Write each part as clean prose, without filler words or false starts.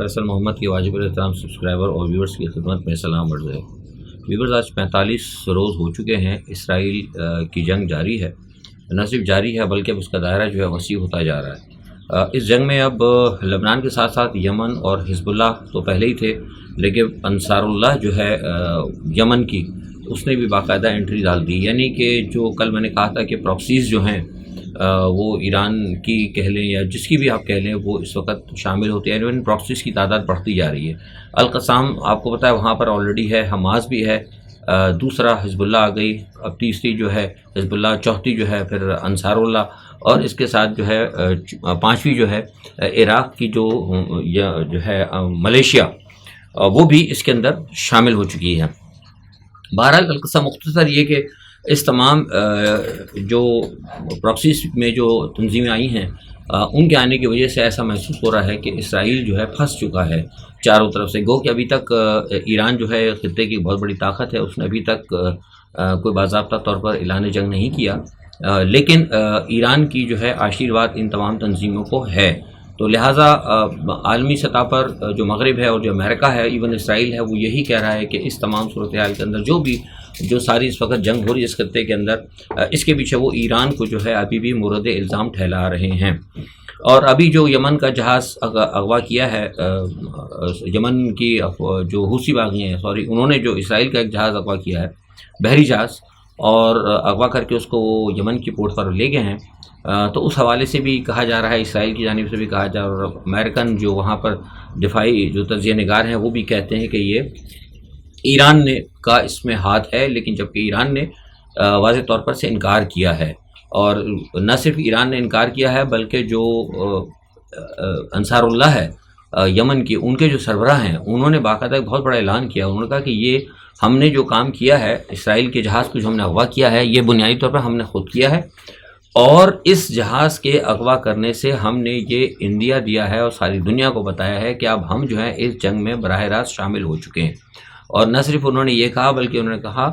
فیصل محمد کی واجب الاحترام سبسکرائبر اور ویورز کی خدمت میں سلام عرض ہے۔ ویورز، آج 45 روز ہو چکے ہیں اسرائیل کی جنگ جاری ہے، نہ صرف جاری ہے بلکہ اس کا دائرہ جو ہے وسیع ہوتا جا رہا ہے۔ اس جنگ میں اب لبنان کے ساتھ ساتھ یمن اور حزب اللہ تو پہلے ہی تھے، لیکن انصار اللہ جو ہے یمن کی، اس نے بھی باقاعدہ انٹری ڈال دی، یعنی کہ جو کل میں نے کہا تھا کہ پراکسیز جو ہیں وہ ایران کی کہہ لیں یا جس کی بھی آپ کہہ لیں، وہ اس وقت شامل ہوتے ہیں، یعنی پراکسیز کی تعداد بڑھتی جا رہی ہے۔ القسام آپ کو پتہ ہے وہاں پر آلریڈی ہے، حماس بھی ہے، دوسرا حزب اللہ آ گئی، اب تیسری جو ہے حزب اللہ، چوتھی جو ہے پھر انصار اللہ، اور اس کے ساتھ جو ہے پانچویں جو ہے عراق کی جو ہے ملیشیا، وہ بھی اس کے اندر شامل ہو چکی ہے۔ بہرحال القصہ مختصر یہ کہ اس تمام جو پراکسیز میں جو تنظیمیں آئی ہیں، ان کے آنے کی وجہ سے ایسا محسوس ہو رہا ہے کہ اسرائیل جو ہے پھنس چکا ہے چاروں طرف سے۔ گو کہ ابھی تک ایران جو ہے خطے کی بہت بڑی طاقت ہے، اس نے ابھی تک کوئی باضابطہ طور پر اعلان جنگ نہیں کیا، لیکن ایران کی جو ہے آشیرواد ان تمام تنظیموں کو ہے، تو لہٰذا عالمی سطح پر جو مغرب ہے اور جو امریکہ ہے، ایون اسرائیل ہے، وہ یہی کہہ رہا ہے کہ اس تمام صورتحال کے اندر جو ساری اس وقت جنگ ہو رہی ہے اس خطے کے اندر، اس کے پیچھے وہ ایران کو جو ہے ابھی بھی مورد الزام ٹھہرا رہے ہیں۔ اور ابھی جو یمن کا جہاز اغوا کیا ہے، یمن کی جو حوثی باغی ہیں، انہوں نے جو اسرائیل کا ایک جہاز اغوا کیا ہے، بحری جہاز، اور اغوا کر کے اس کو وہ یمن کی پورٹ پر لے گئے ہیں، تو اس حوالے سے بھی کہا جا رہا ہے، اسرائیل کی جانب سے بھی کہا جا رہا ہے، اور امریکن جو وہاں پر دفاعی جو تجزیہ نگار ہیں وہ بھی کہتے ہیں کہ یہ ایران کا اس میں ہاتھ ہے، لیکن جبکہ ایران نے واضح طور پر سے انکار کیا ہے، اور نہ صرف ایران نے انکار کیا ہے بلکہ جو انصار اللہ ہے یمن کی، ان کے جو سربراہ ہیں، انہوں نے باقاعدہ ایک بہت بڑا اعلان کیا۔ انہوں نے کہا کہ یہ ہم نے جو کام کیا ہے، اسرائیل کے جہاز کو جو ہم نے اغوا کیا ہے، یہ بنیادی طور پر ہم نے خود کیا ہے، اور اس جہاز کے اغوا کرنے سے ہم نے یہ اندیا دیا ہے اور ساری دنیا کو بتایا ہے کہ اب ہم جو ہے اس جنگ میں براہ راست شامل ہو چکے ہیں۔ اور نہ صرف انہوں نے یہ کہا بلکہ انہوں نے کہا،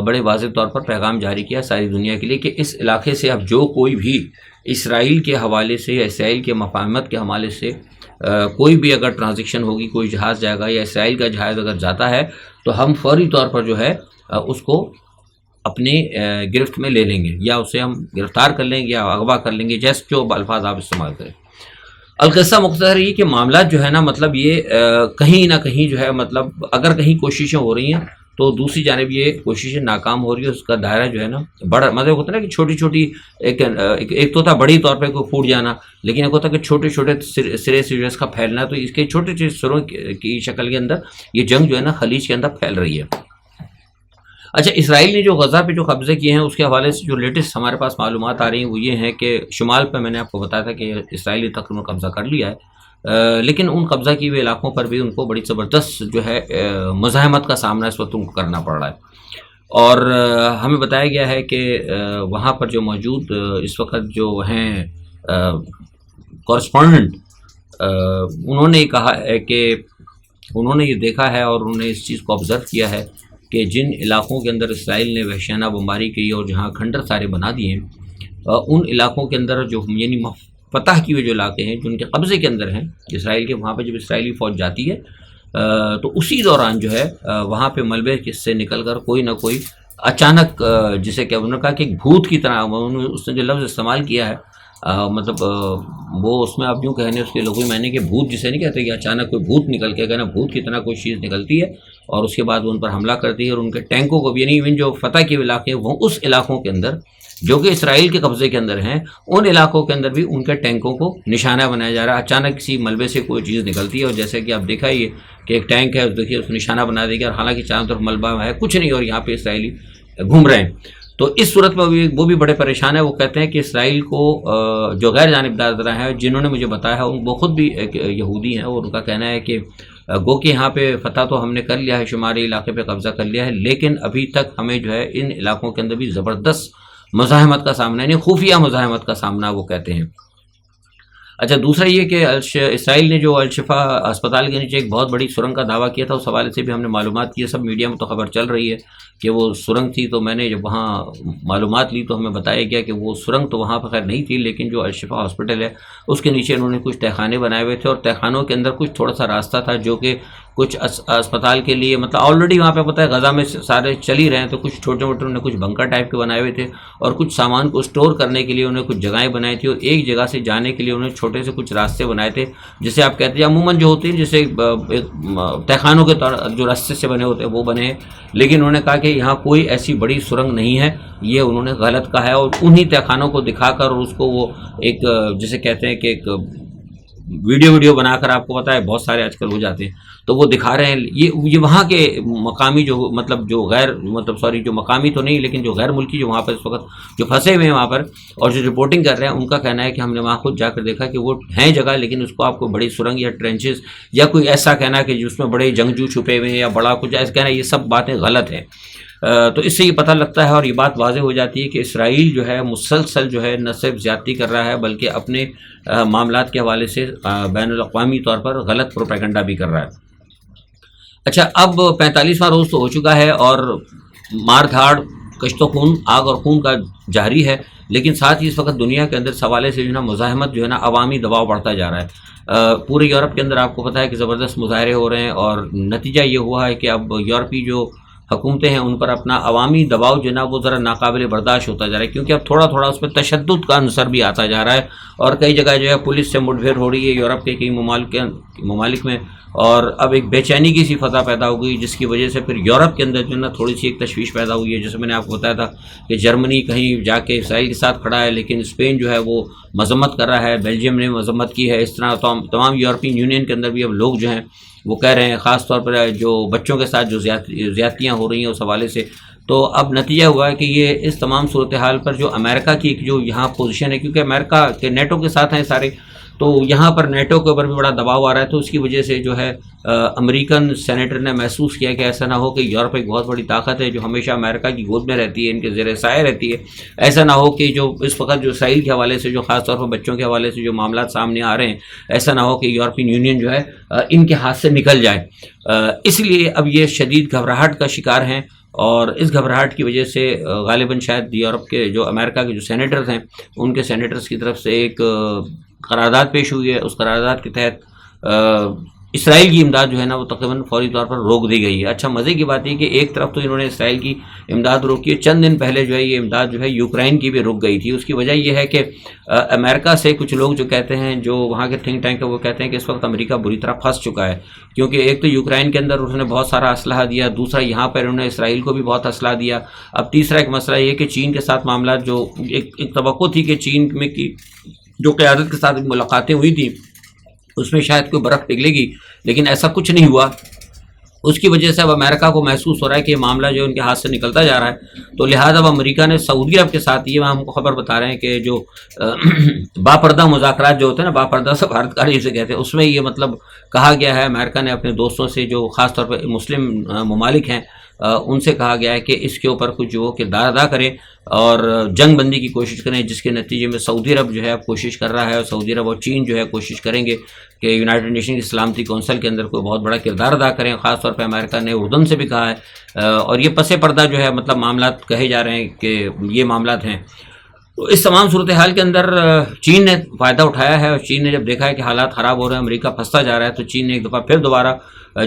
بڑے واضح طور پر پیغام جاری کیا ساری دنیا کے لیے کہ اس علاقے سے اب جو کوئی بھی اسرائیل کے حوالے سے یا اسرائیل کے مفاہمت کے حوالے سے کوئی بھی اگر ٹرانزیکشن ہوگی، کوئی جہاز جائے گا یا اسرائیل کا جہاز اگر جاتا ہے، تو ہم فوری طور پر جو ہے اس کو اپنے گرفت میں لے لیں گے، یا اسے ہم گرفتار کر لیں گے یا اغوا کر لیں گے، جیسے جو الفاظ آپ استعمال کریں۔ القصہ مختصر یہ کہ معاملات جو ہے نا، مطلب یہ کہیں نہ کہیں جو ہے، مطلب اگر کہیں کوششیں ہو رہی ہیں تو دوسری جانب یہ کوششیں ناکام ہو رہی ہے، اس کا دائرہ جو ہے نا بڑا، مطلب ہوتا ہے نا کہ چھوٹی چھوٹی ایک تو تھا بڑی طور پہ کوئی پھوٹ جانا، لیکن ایک ہوتا ہے کہ چھوٹے چھوٹے سرے سے جو اس کا پھیلنا، تو اس کے چھوٹے چھوٹے سروں کی شکل کے اندر یہ جنگ جو ہے نا خلیج کے اندر پھیل رہی ہے۔ اچھا، اسرائیل نے جو غزہ پہ جو قبضے کیے ہیں اس کے حوالے سے جو لیٹسٹ ہمارے پاس معلومات آ رہی ہیں وہ یہ ہیں کہ شمال پہ میں نے آپ کو بتایا تھا کہ اسرائیل نے تقریباً قبضہ کر لیا ہے، لیکن ان قبضہ کیے ہوئے علاقوں پر بھی ان کو بڑی زبردست جو ہے مزاحمت کا سامنا اس وقت ان کو کرنا پڑ رہا ہے، اور ہمیں بتایا گیا ہے کہ وہاں پر جو موجود اس وقت جو ہیں کورسپونڈنٹ، انہوں نے کہا ہے کہ انہوں نے یہ دیکھا ہے اور انہوں نے اس چیز کو آبزرو کیا ہے کہ جن علاقوں کے اندر اسرائیل نے وحشیانہ بمباری کی اور جہاں کھنڈر سارے بنا دیے ہیں، ان علاقوں کے اندر جو یعنی فتح کی ہوئے جو علاقے ہیں جو ان کے قبضے کے اندر ہیں اسرائیل کے، وہاں پہ جب اسرائیلی فوج جاتی ہے تو اسی دوران جو ہے وہاں پہ ملبے سے نکل کر کوئی نہ کوئی اچانک، جسے کہ انہوں نے کہا کہ ایک بھوت کی طرح، اس نے جو لفظ استعمال کیا ہے، مطلب وہ اس میں آپ یوں کہنے اس کے لغوی معنی کہ بھوت جسے نہیں کہتے کہ اچانک کوئی بھوت نکل کے کہنا، بھوت کی طرح کوئی چیز نکلتی ہے اور اس کے بعد وہ ان پر حملہ کرتی ہے، اور ان کے ٹینکوں کو بھی، یعنی ایون جو فتح کے علاقے ہیں وہ اس علاقوں کے اندر جو کہ اسرائیل کے قبضے کے اندر ہیں، ان علاقوں کے اندر بھی ان کے ٹینکوں کو نشانہ بنایا جا رہا ہے۔ اچانک کسی ملبے سے کوئی چیز نکلتی ہے، اور جیسے کہ آپ دیکھا ہی کہ ایک ٹینک ہے، دیکھیے اس کو نشانہ بنا دے گا، اور حالانکہ چاروں طرف ملبہ ہے کچھ نہیں، اور یہاں پہ اسرائیلی گھوم رہے ہیں۔ تو اس صورت میں وہ بھی بڑے پریشان ہیں، وہ کہتے ہیں کہ اسرائیل کو جو غیر جانبدار ذرا ہے، جنہوں نے مجھے بتایا ہے، وہ خود بھی ایک یہودی ہیں، اور ان کا کہنا ہے کہ گو کہ یہاں پہ فتح تو ہم نے کر لیا ہے، شمالی علاقے پہ قبضہ کر لیا ہے، لیکن ابھی تک ہمیں جو ہے ان علاقوں کے اندر بھی زبردست مزاحمت کا سامنا، یعنی خفیہ مزاحمت کا سامنا وہ کہتے ہیں۔ اچھا، دوسرا یہ کہ اسرائیل نے جو الشفا اسپتال کے نیچے ایک بہت بڑی سرنگ کا دعویٰ کیا تھا، اس حوالے سے بھی ہم نے معلومات کی ہے، سب میڈیا میں تو خبر چل رہی ہے کہ وہ سرنگ تھی. تو میں نے جب وہاں معلومات لی تو ہمیں بتایا گیا کہ وہ سرنگ تو وہاں پر خیر نہیں تھی، لیکن جو الشفا ہاسپٹل ہے اس کے نیچے انہوں نے کچھ تہخانے بنائے ہوئے تھے، اور تہخانوں کے اندر کچھ تھوڑا سا راستہ تھا جو کہ کچھ اسپتال کے لیے، مطلب آلریڈی وہاں پہ پتہ ہے غزہ میں سارے چل ہی رہے ہیں، تو کچھ چھوٹے موٹے انہوں نے کچھ بنکر ٹائپ کے بنائے ہوئے تھے، اور کچھ سامان کو اسٹور کرنے کے لیے انہوں نے کچھ جگہیں بنائی تھی، اور ایک جگہ سے جانے کے لیے انہوں نے چھوٹے سے کچھ راستے بنائے تھے، جسے آپ کہتے ہیں عموماً جو ہوتے ہیں جیسے تہخانوں کے جو راستے سے بنے ہوتے ہیں وہ بنے ہیں. لیکن انہوں نے کہا کہ یہاں کوئی ایسی بڑی سرنگ نہیں ہے، یہ انہوں نے غلط کہا ہے، اور انہی تہخانوں کو دکھا کر اور اس کو وہ ایک جسے کہتے ہیں کہ ایک ویڈیو بنا کر، آپ کو پتا ہے بہت سارے آج کل ہو جاتے ہیں، تو وہ دکھا رہے ہیں. یہ وہاں کے مقامی جو مطلب جو غیر مطلب سوری جو مقامی تو نہیں لیکن جو غیر ملکی جو وہاں پر اس وقت جو پھنسے ہوئے ہیں وہاں پر اور جو رپورٹنگ کر رہے ہیں، ان کا کہنا ہے کہ ہم نے وہاں خود جا کر دیکھا کہ وہ ہیں جگہ، لیکن اس کو آپ کو بڑی سرنگ یا ٹرینچز یا کوئی ایسا کہنا کہ جس میں بڑے جنگجو چھپے ہوئے ہیں یا بڑا کچھ ایسا کہنا، یہ سب باتیں غلط ہیں. تو اس سے یہ پتہ لگتا ہے اور یہ بات واضح ہو جاتی ہے کہ اسرائیل جو ہے مسلسل جو ہے نہ صرف زیادتی کر رہا ہے بلکہ اپنے معاملات کے حوالے سے بین الاقوامی طور پر غلط پروپیگنڈا بھی کر رہا ہے. اچھا، اب 45واں روز تو ہو چکا ہے اور مار دھاڑ، کشت و خون، آگ اور خون کا جاری ہے، لیکن ساتھ ہی اس وقت دنیا کے اندر اس حوالے سے جو ہے نا مزاحمت جو ہے نا عوامی دباؤ بڑھتا جا رہا ہے. پورے یورپ کے اندر آپ کو پتہ ہے کہ زبردست مظاہرے ہو رہے ہیں، اور نتیجہ یہ ہوا ہے کہ اب یورپی جو حکومتیں ہیں ان پر اپنا عوامی دباؤ جو ہے نا وہ ذرا ناقابل برداشت ہوتا جا رہا ہے، کیونکہ اب تھوڑا تھوڑا اس میں تشدد کا عنصر بھی آتا جا رہا ہے، اور کئی جگہ جو ہے پولیس سے مٹ بھیڑ ہو رہی ہے یورپ کے کئی ممالک میں، اور اب ایک بے چینی کی سی فضا پیدا ہو گئی، جس کی وجہ سے پھر یورپ کے اندر جو ہے نا تھوڑی سی ایک تشویش پیدا ہوئی ہے. جیسے میں نے آپ کو بتایا تھا کہ جرمنی کہیں جا کے اسرائیل کے ساتھ کھڑا ہے، لیکن اسپین جو ہے وہ مذمت کر رہا ہے، بیلجیم نے مذمت کی ہے. اس طرح تمام یورپین یونین کے اندر بھی اب لوگ جو ہیں وہ کہہ رہے ہیں، خاص طور پر جو بچوں کے ساتھ جو زیادتیاں ہو رہی ہیں اس حوالے سے. تو اب نتیجہ ہوا ہے کہ یہ اس تمام صورتحال پر جو امریکہ کی ایک جو یہاں پوزیشن ہے، کیونکہ امریکہ کے نیٹو کے ساتھ ہیں سارے، تو یہاں پر نیٹو کے اوپر بھی بڑا دباؤ آ رہا ہے. تو اس کی وجہ سے جو ہے امریکن سینیٹر نے محسوس کیا کہ ایسا نہ ہو کہ یورپ ایک بہت بڑی طاقت ہے جو ہمیشہ امریکہ کی گود میں رہتی ہے، ان کے زیر سایہ رہتی ہے. ایسا نہ ہو کہ جو اس وقت جو اسرائیل کے حوالے سے جو خاص طور پر بچوں کے حوالے سے جو معاملات سامنے آ رہے ہیں، ایسا نہ ہو کہ یورپین یونین جو ہے ان کے ہاتھ سے نکل جائے. اس لیے اب یہ شدید گھبراہٹ کا شکار ہیں، اور اس گھبراہٹ کی وجہ سے غالباً شاید یورپ کے جو امریکہ کے جو سینیٹرز ہیں ان کے سینیٹرز کی طرف سے ایک قرارداد پیش ہوئی ہے. اس قرارداد کے تحت اسرائیل کی امداد جو ہے نا وہ تقریباً فوری طور پر روک دی گئی ہے. اچھا، مزے کی بات یہ کہ ایک طرف تو انہوں نے اسرائیل کی امداد روکی ہے، چند دن پہلے جو ہے یہ امداد جو ہے یوکرائن کی بھی رک گئی تھی. اس کی وجہ یہ ہے کہ امریکہ سے کچھ لوگ جو کہتے ہیں، جو وہاں کے تھنک ٹینک ہے، وہ کہتے ہیں کہ اس وقت امریکہ بری طرح پھنس چکا ہے، کیونکہ ایک تو یوکرائن کے اندر انہوں نے بہت سارا اسلحہ دیا، دوسرا یہاں پر انہوں نے اسرائیل کو بھی بہت اسلحہ دیا. اب تیسرا ایک مسئلہ یہ کہ چین کے ساتھ معاملات جو ایک توقع تھی کہ چین میں کی جو قیادت کے ساتھ ملاقاتیں ہوئی تھیں اس میں شاید کوئی برف پگھلے گی، لیکن ایسا کچھ نہیں ہوا. اس کی وجہ سے اب امریکہ کو محسوس ہو رہا ہے کہ یہ معاملہ جو ان کے ہاتھ سے نکلتا جا رہا ہے. تو لہٰذا اب امریکہ نے سعودی عرب کے ساتھ یہ ہم کو خبر بتا رہے ہیں کہ جو باپردہ مذاکرات جو ہوتے ہیں نا، باپردہ سفارتکاری جسے کہتے ہیں، اس میں یہ مطلب کہا گیا ہے امریکہ نے اپنے دوستوں سے جو خاص طور پر مسلم ممالک ہیں ان سے کہا گیا ہے کہ اس کے اوپر کچھ جو کردار ادا کریں اور جنگ بندی کی کوشش کریں، جس کے نتیجے میں سعودی عرب جو ہے اب کوشش کر رہا ہے، اور سعودی عرب اور چین جو ہے کوشش کریں گے کہ یونائٹڈ نیشن کی سلامتی کونسل کے اندر کوئی بہت بڑا کردار ادا کریں. خاص طور پہ امریکہ نے اردن سے بھی کہا ہے، اور یہ پس پردہ جو ہے مطلب معاملات کہے جا رہے ہیں کہ یہ معاملات ہیں. تو اس تمام صورتحال کے اندر چین نے فائدہ اٹھایا ہے، اور چین نے جب دیکھا ہے کہ حالات خراب ہو رہے ہیں، امریکہ پھنستا جا رہا ہے، تو چین نے ایک دفعہ پھر دوبارہ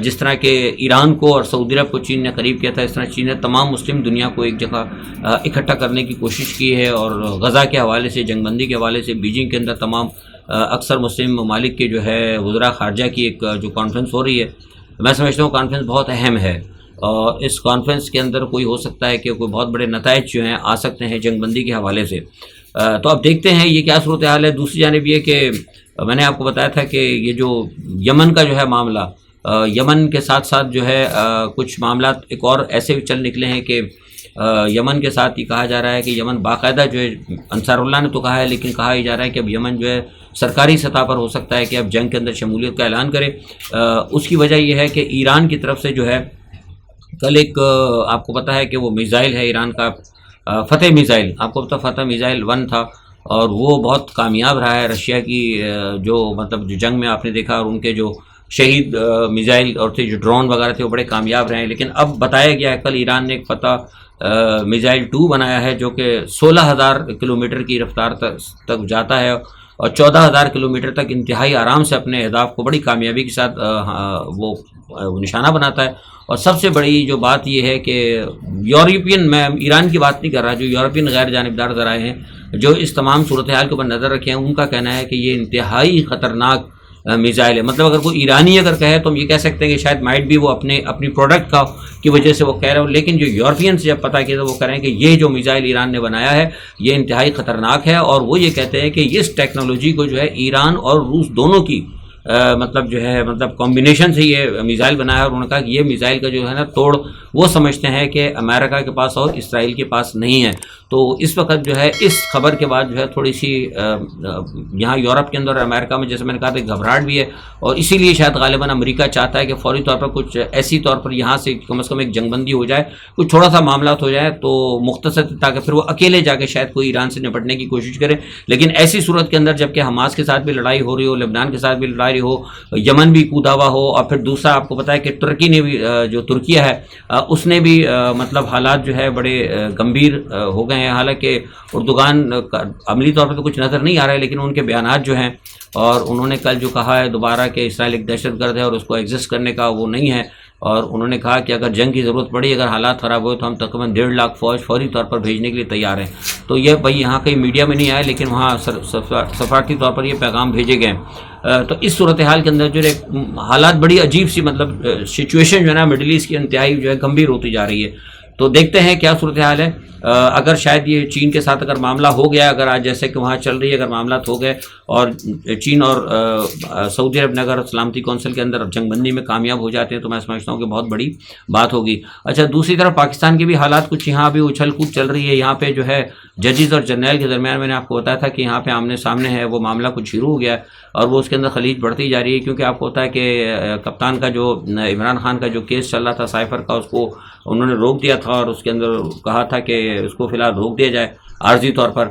جس طرح کہ ایران کو اور سعودی عرب کو چین نے قریب کیا تھا، اس طرح چین نے تمام مسلم دنیا کو ایک جگہ اکٹھا کرنے کی کوشش کی ہے. اور غزہ کے حوالے سے، جنگ بندی کے حوالے سے بیجنگ کے اندر تمام اکثر مسلم ممالک کے جو ہے وزراء خارجہ کی ایک جو کانفرنس ہو رہی ہے، میں سمجھتا ہوں کانفرنس بہت اہم ہے، اور اس کانفرنس کے اندر کوئی ہو سکتا ہے کہ کوئی بہت بڑے نتائج جو ہیں آ سکتے ہیں جنگ بندی کے حوالے سے. تو اب دیکھتے ہیں یہ کیا صورتحال ہے. دوسری جانب یہ کہ میں نے آپ کو بتایا تھا کہ یہ جو یمن کا جو ہے معاملہ، یمن کے ساتھ ساتھ جو ہے کچھ معاملات ایک اور ایسے چل نکلے ہیں کہ یمن کے ساتھ یہ کہا جا رہا ہے کہ یمن باقاعدہ جو ہے انصار اللہ نے تو کہا ہے، لیکن کہا ہی جا رہا ہے کہ اب یمن جو ہے سرکاری سطح پر ہو سکتا ہے کہ اب جنگ کے اندر شمولیت کا اعلان کرے. اس کی وجہ یہ ہے کہ ایران کی طرف سے جو ہے کل ایک آپ کو پتہ ہے کہ وہ میزائل ہے ایران کا، فتح میزائل، آپ کو پتہ فتح میزائل 1 تھا، اور وہ بہت کامیاب رہا ہے. رشیا کی جو مطلب جو جنگ میں آپ نے دیکھا، اور ان کے جو شہید میزائل اور تھے جو ڈرون وغیرہ تھے وہ بڑے کامیاب رہے ہیں. لیکن اب بتایا گیا ہے، کل ایران نے ایک فتح میزائل 2 بنایا ہے جو کہ 16,000 کلومیٹر کی رفتار تک جاتا ہے اور 14,000 کلومیٹر تک انتہائی آرام سے اپنے اہداف کو بڑی کامیابی کے ساتھ وہ نشانہ بناتا ہے. اور سب سے بڑی جو بات یہ ہے کہ یورپین، میں ایران کی بات نہیں کر رہا، جو یورپین غیر جانبدار ذرائع ہیں جو اس تمام صورتحال کے اوپر نظر رکھے ہیں، ان کا کہنا ہے کہ یہ انتہائی خطرناک میزائل ہے. مطلب اگر کوئی ایرانی اگر کہے تو ہم یہ کہہ سکتے ہیں کہ شاید مائٹ بھی وہ اپنی پروڈکٹ کی وجہ سے وہ کہہ رہے ہو، لیکن جو یورپین سے جب پتہ کیا تو وہ کہہ رہے ہیں کہ یہ جو میزائل ایران نے بنایا ہے یہ انتہائی خطرناک ہے. اور وہ یہ کہتے ہیں کہ اس ٹیکنالوجی کو جو ہے ایران اور روس دونوں کی مطلب جو ہے مطلب کمبینیشن سے یہ میزائل بنایا ہے. اور انہوں نے کہا کہ یہ میزائل کا جو ہے نا توڑ وہ سمجھتے ہیں کہ امریکہ کے پاس اور اسرائیل کے پاس نہیں ہے. تو اس وقت جو ہے اس خبر کے بعد جو ہے تھوڑی سی یہاں یورپ کے اندر اور امریکہ میں جیسے میں نے کہا تھا گھبراہٹ بھی ہے، اور اسی لیے شاید غالباً امریکہ چاہتا ہے کہ فوری طور پر کچھ ایسی طور پر یہاں سے کم از کم ایک جنگ بندی ہو جائے، کچھ تھوڑا سا معاملات ہو جائے تو مختصر، تاکہ پھر وہ اکیلے جا کے شاید کوئی ایران سے نپٹنے کی کوشش کرے. لیکن ایسی صورت کے اندر جب کہ حماس کے ساتھ بھی لڑائی ہو رہی ہو، لبنان کے ساتھ بھی لڑائی ہو، یمن بھی کودا ہوا ہو، اور پھر دوسرا آپ کو پتہ ہے کہ ترکی نے بھی جو ترکیہ ہے اس نے بھی مطلب حالات جو ہے بڑے گمبھیر ہو گئے ہیں. حالانکہ اردوغان عملی طور پر تو کچھ نظر نہیں آ رہا ہے، لیکن ان کے بیانات جو ہیں، اور انہوں نے کل جو کہا ہے دوبارہ کہ اسرائیل ایک دہشت گرد ہے اور اس کو ایگزسٹ کرنے کا وہ نہیں ہے. اور انہوں نے کہا کہ اگر جنگ کی ضرورت پڑی، اگر حالات خراب ہوئے تو ہم تقریباً 1.5 لاکھ فوج فوری طور پر بھیجنے کے لیے تیار ہیں. تو یہ بھائی یہاں کہیں میڈیا میں نہیں آیا، لیکن وہاں سفارتی طور پر یہ پیغام بھیجے گئے. تو اس صورتحال کے اندر جو ہے حالات بڑی عجیب سی مطلب سچویشن جو ہے نا مڈل ایسٹ کی انتہائی جو ہے گمبھیر ہوتی جا رہی ہے. تو دیکھتے ہیں کیا صورتحال ہے. اگر شاید یہ چین کے ساتھ اگر معاملہ ہو گیا، اگر آج جیسے کہ وہاں چل رہی ہے اگر معاملات ہو گئے اور چین اور سعودی عرب نے اگر سلامتی کونسل کے اندر جنگ بندی میں کامیاب ہو جاتے ہیں تو میں سمجھتا ہوں کہ بہت بڑی بات ہوگی. اچھا، دوسری طرف پاکستان کے بھی حالات کچھ یہاں بھی اچھل کود چل رہی ہے. یہاں پہ جو ہے ججز اور جرنیل کے درمیان میں نے آپ کو بتایا تھا کہ یہاں پہ آمنے سامنے ہے، وہ معاملہ کچھ شروع ہو گیا ہے اور وہ اس کے اندر خلیج بڑھتی جا رہی ہے. کیونکہ آپ کو ہوتا ہے کہ کپتان کا جو عمران خان کا جو کیس چل رہا تھا سائفر کا، اس کو انہوں نے روک دیا تھا اور اس کے اندر کہا تھا کہ اس کو فی الحال روک دیا جائے عارضی طور پر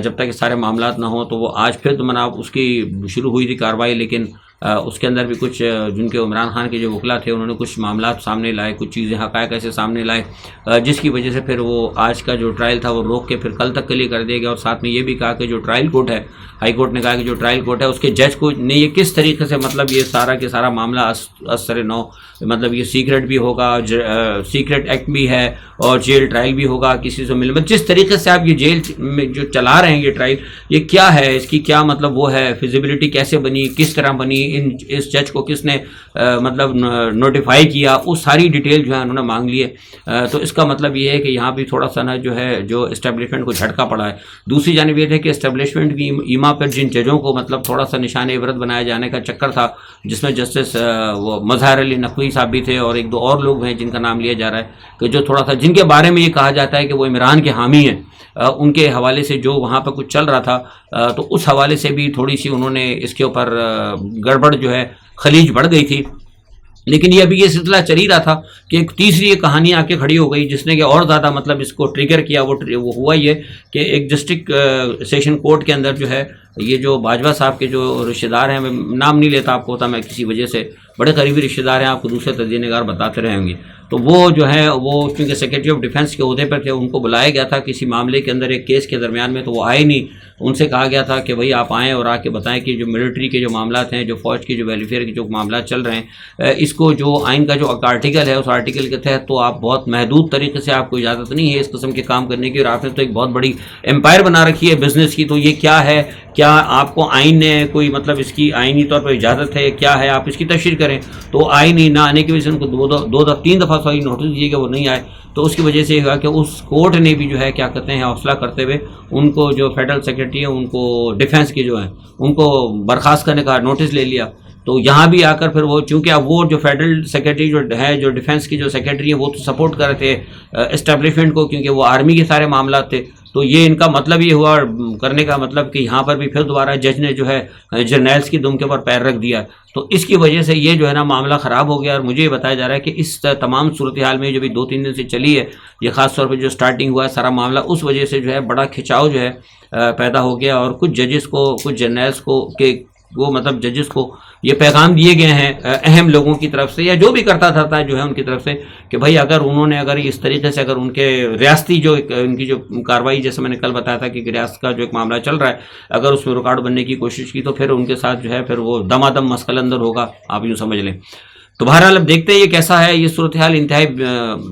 جب تک کہ سارے معاملات نہ ہوں. تو وہ آج پھر مناب اس کی شروع ہوئی تھی کارروائی، لیکن اس کے اندر بھی کچھ جن کے عمران خان کے جو وکلا تھے انہوں نے کچھ معاملات سامنے لائے، کچھ چیزیں حقائق ایسے سامنے لائے جس کی وجہ سے پھر وہ آج کا جو ٹرائل تھا وہ روک کے پھر کل تک کے لیے کر دیا گیا. اور ساتھ میں یہ بھی کہا کہ جو ٹرائل کورٹ ہے، ہائی کورٹ نے کہا کہ جو ٹرائل کورٹ ہے اس کے جج کو نے یہ کس طریقے سے مطلب یہ سارا کے سارا معاملہ اثر نو مطلب یہ سیکرٹ بھی ہوگا، سیکرٹ ایکٹ بھی ہے اور جیل ٹرائل بھی ہوگا کسی سے ملنے، جس طریقے سے آپ یہ جیل میں جو چلا رہے ہیں یہ ٹرائل، یہ کیا ہے، اس کی کیا مطلب وہ ہے، فیزیبلٹی کیسے بنی، کس طرح بنی، اس جج کو کس نے مطلب نوٹیفائی کیا، وہ ساری ڈیٹیل جو ہے انہوں نے مانگ لی ہے. تو اس کا مطلب یہ ہے کہ یہاں بھی تھوڑا سا نا جو ہے جو اسٹیبلشمنٹ کو جھٹکا پڑا ہے. دوسری جانب یہ تھے کہ اسٹیبلشمنٹ کی ایما پر جن ججوں کو مطلب تھوڑا سا نشان عبرت بنایا جانے کا چکر تھا، جس میں جسٹس وہ مظہر علی نقوی صاحب بھی تھے اور ایک دو اور لوگ ہیں جن کا نام لیا جا رہا ہے کہ جو تھوڑا سا جن کے بارے میں یہ کہا جاتا ہے کہ وہ عمران کے حامی ہیں، ان کے حوالے سے جو وہاں پہ کچھ چل رہا تھا تو اس حوالے سے بھی تھوڑی سی انہوں نے اس کے اوپر گڑبڑ جو ہے خلیج بڑھ گئی تھی. لیکن یہ ابھی یہ سلسلہ چل ہی رہا تھا کہ ایک تیسری ایک کہانی آ کے کھڑی ہو گئی جس نے کہ اور زیادہ مطلب اس کو ٹریگر کیا. وہ ہوا یہ کہ ایک ڈسٹرکٹ سیشن کورٹ کے اندر جو ہے یہ جو باجوہ صاحب کے جو رشتہ دار ہیں، میں نام نہیں لیتا آپ کو ہوتا، میں کسی وجہ سے بڑے قریبی رشتہ دار ہیں، آپ کو دوسرے تجزیہ نگار بتاتے رہیں گے. تو وہ جو ہے وہ کیونکہ سیکرٹری آف ڈیفنس کے عہدے پر تھے، ان کو بلایا گیا تھا کسی معاملے کے اندر ایک کیس کے درمیان میں، تو وہ آئے نہیں. ان سے کہا گیا تھا کہ بھائی آپ آئیں اور آ کے بتائیں کہ جو ملٹری کے جو معاملات ہیں، جو فوج کے جو ویلیفیئر کے جو معاملات چل رہے ہیں، اس کو جو آئین کا جو آرٹیکل ہے اس آرٹیکل کے تحت تو آپ بہت محدود طریقے سے آپ کو اجازت نہیں ہے اس قسم کے کام کرنے کی، اور آپ نے تو ایک بہت بڑی امپائر بنا رکھی ہے بزنس کی. تو یہ کیا ہے، کیا آپ کو آئین نے کوئی مطلب اس کی آئینی طور پر اجازت ہے، کیا ہے، آپ اس کی تشریح کریں. تو آئینی نہ آنے کی وجہ سے ان کو تین دفعہ سوری نوٹس دیے کہ وہ نہیں آئے. تو اس کی وجہ سے یہ ہوا کہ اس کورٹ نے بھی جو ہے کیا کہتے ہیں حوصلہ کرتے ہوئے ان کو جو فیڈرل سیکرٹری ہیں ان کو ڈیفنس کے جو ہیں ان کو برخاست کرنے کا نوٹس لے لیا. تو یہاں بھی آ کر پھر وہ چونکہ اب وہ جو فیڈرل سیکرٹری جو ہے جو ڈیفنس کی جو سیکرٹری ہیں وہ تو سپورٹ کر رہے تھے اسٹیبلشمنٹ کو، کیونکہ وہ آرمی کے سارے معاملات تھے. تو یہ ان کا مطلب یہ ہوا کرنے کا مطلب کہ یہاں پر بھی پھر دوبارہ جج نے جو ہے جرنیلز کی دم کے اوپر پیر رکھ دیا. تو اس کی وجہ سے یہ جو ہے نا معاملہ خراب ہو گیا. اور مجھے یہ بتایا جا رہا ہے کہ اس تمام صورتحال میں جو بھی 2-3 دن سے چلی ہے یہ خاص طور پہ جو سٹارٹنگ ہوا ہے سارا معاملہ, اس وجہ سے جو ہے بڑا کھچاؤ جو ہے پیدا ہو گیا. اور کچھ ججز کو, کچھ جرنیلز کو کہ وہ مطلب ججز کو یہ پیغام دیے گئے ہیں اہم لوگوں کی طرف سے, یا جو بھی کرتا تھا جو ہے ان کی طرف سے, کہ بھائی اگر انہوں نے اگر اس طریقے سے اگر ان کے ریاستی جو ان کی جو کارروائی, جیسے میں نے کل بتایا تھا کہ ریاست کا جو ایک معاملہ چل رہا ہے, اگر اس میں رکاوٹ بننے کی کوشش کی تو پھر ان کے ساتھ جو ہے پھر وہ دمادم مسئلہ اندر ہوگا, آپ یوں سمجھ لیں. تو بہرحال اب دیکھتے ہیں یہ کیسا ہے. یہ صورتحال انتہائی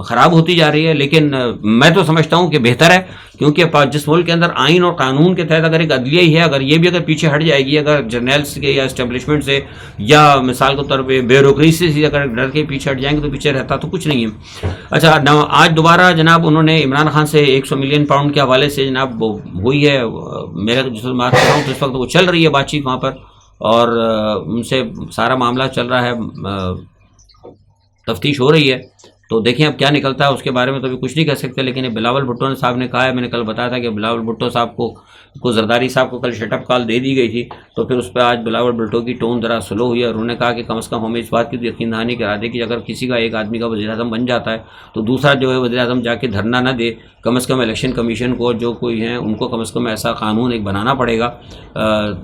خراب ہوتی جا رہی ہے, لیکن میں تو سمجھتا ہوں کہ بہتر ہے, کیونکہ جس ملک کے اندر آئین اور قانون کے تحت اگر ایک عدلیہ ہی ہے, اگر یہ بھی اگر پیچھے ہٹ جائے گی, اگر جرنیلز کے یا اسٹیبلشمنٹ سے یا مثال کے طور پہ بیوروکریسی سے اگر ڈر کے پیچھے ہٹ جائیں گے تو پیچھے رہتا تو کچھ نہیں ہے. اچھا, آج دوبارہ جناب انہوں نے عمران خان سے 100 ملین پاؤنڈ کے حوالے سے جناب ہوئی ہے, میرا جس بات کر رہا ہوں اس وقت وہ چل رہی ہے بات چیت وہاں پر, اور ان سے سارا معاملہ چل رہا ہے, تفتیش ہو رہی ہے. تو دیکھیں اب کیا نکلتا ہے, اس کے بارے میں تو ابھی کچھ نہیں کہہ سکتے. لیکن بلاول بھٹو صاحب نے کہا ہے, میں نے کل بتایا تھا کہ بلاول بھٹو صاحب کو زرداری صاحب کو کل شٹ اپ کال دے دی گئی تھی, تو پھر اس پہ آج بلاول بھٹو کی ٹون ذرا سلو ہوئی ہے, اور انہوں نے کہا کہ کم از کم ہمیں اس بات کی یقین دہانی کرا دے کہ اگر کسی کا ایک آدمی کا وزیر اعظم بن جاتا ہے تو دوسرا جو ہے وزیر اعظم جا کے دھرنا نہ دے, کم از کم الیکشن کمیشن کو جو کوئی ہیں ان کو کم از کم ایسا قانون ایک بنانا پڑے گا.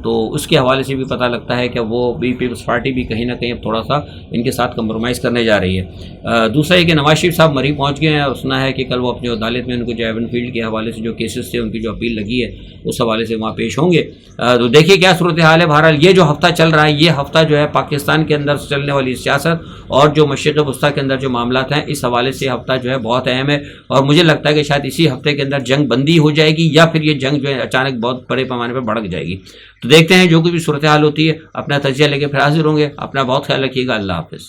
تو اس کے حوالے سے بھی پتہ لگتا ہے کہ وہ بھی پیپلز پارٹی بھی کہیں نہ کہیں اب تھوڑا سا ان کے ساتھ کمپرومائز کرنے جا رہی ہے. دوسرا یہ کہ نواز شریف صاحب مری پہنچ گئے ہیں, اور سنا ہے کہ کل وہ اپنی عدالت میں ان کو جو ایون فیلڈ کے حوالے سے جو کیسز تھے ان کی جو اپیل لگی ہے اس حوالے سے وہاں پیش ہوں گے. تو دیکھیے کیا صورتحال ہے. بہرحال یہ جو ہفتہ چل رہا ہے, یہ ہفتہ جو ہے پاکستان کے اندر چلنے والی سیاست اور جو مشرق وسطیٰ کے اندر جو معاملات ہیں اس حوالے سے ہفتہ جو ہے بہت اہم ہے, اور مجھے لگتا ہے کہ شاید اسی ہفتے کے اندر جنگ بندی ہو جائے گی, یا پھر یہ جنگ جو ہے اچانک بہت بڑے پیمانے پہ بڑھ جائے گی. تو دیکھتے ہیں جو کچھ بھی صورتحال ہوتی ہے, اپنا تجزیہ لے کے پھر حاضر ہوں گے. اپنا بہت خیال رکھیے گا. اللہ حافظ.